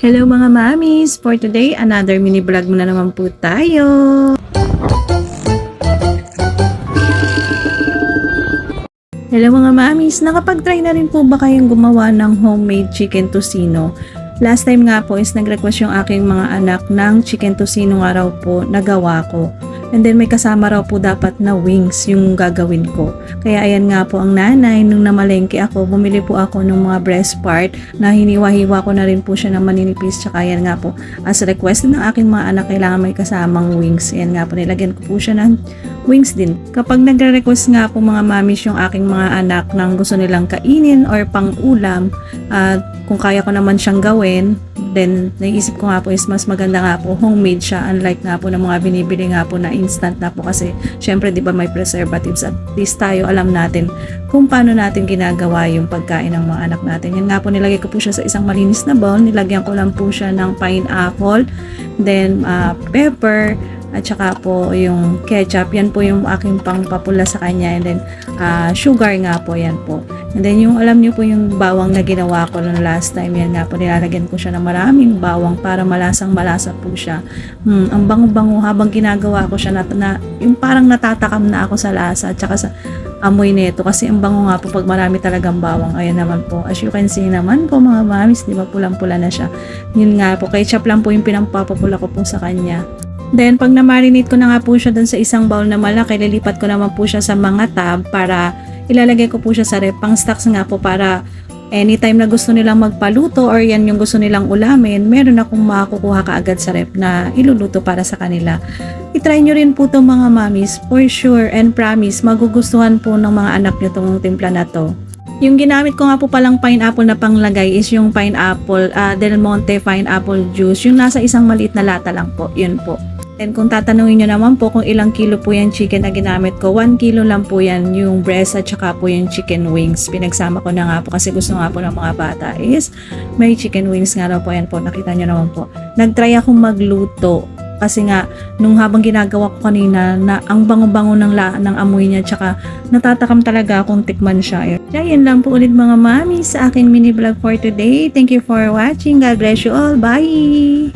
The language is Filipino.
Hello mga mamis! For today, another mini vlog na naman po tayo. Hello mga mamis! Nakapag-try na rin po ba kayong gumawa ng homemade chicken tocino? Last time nga po is nag-request yung aking mga anak ng chicken tocino nga raw po nagawa ko. And then may kasama raw po dapat na wings yung gagawin ko. Kaya ayan nga po ang nanay, nung namalengke ako, bumili po ako ng mga breast part na hiniwa-hiwa ko na rin po siya ng maninipis. Tsaka ayan nga po, as request ng aking mga anak, kailangan may kasamang wings. Ayan nga po, nilagyan ko po siya ng wings din. Kapag nagre-request nga po mga mamis yung aking mga anak ng gusto nilang kainin or pang-ulam, kung kaya ko naman siyang gawin, then naisip ko nga po is mas maganda nga po homemade siya, unlike nga po ng mga binibili nga po na instant na po, kasi syempre di ba may preservatives, at least tayo alam natin kung paano natin ginagawa yung pagkain ng mga anak natin. Yan nga po, nilagay ko po siya sa isang malinis na bowl, nilagyan ko lang po siya ng pineapple, then pepper, at saka po yung ketchup. Yan po yung aking pangpapula sa kanya, and then sugar nga po, yan po. And then yung alam niyo po yung bawang na ginawa ko noong last time, yan nga po, nilalagyan ko siya ng maraming bawang para malasang malasa po siya. Ang bango-bango habang ginagawa ko siya, yung parang natatakam na ako sa lasa at saka sa amoy nito, kasi ang bango nga po pag marami talagang bawang. Ayan naman po, as you can see naman po mga mamis, di ba pulang-pula na siya. Yun nga po, ketchup lang po yung pinampapapula ko po sa kanya. Then, pag na-marinate ko na nga po siya dun sa isang bowl na malaki, lilipat ko naman po siya sa mga tab para ilalagay ko po siya sa rep. Pang stocks nga po para anytime na gusto nilang magpaluto or yan yung gusto nilang ulamin, meron akong makukuha kaagad sa rep na iluluto para sa kanila. I-try nyo rin po itong mga mamis. For sure and promise, magugustuhan po ng mga anak nyo itong timpla na to. Yung ginamit ko nga po palang pineapple na panglagay is yung pineapple, Del Monte pineapple juice. Yung nasa isang maliit na lata lang po. Yun po. And kung tatanungin nyo naman po kung ilang kilo po yan chicken na ginamit ko, 1 kilo lang po yan yung breast at saka po yung chicken wings. Pinagsama ko na nga po kasi gusto nga po ng mga bata is may chicken wings nga raw po. Yan po, nakita nyo naman po. Nag-try akong magluto kasi nga nung habang ginagawa ko kanina na ang bango-bango ng amoy niya, tsaka natatakam talaga akong tikman siya. Kaya yan lang po ulit mga mami sa aking mini vlog for today. Thank you for watching. God bless you all. Bye!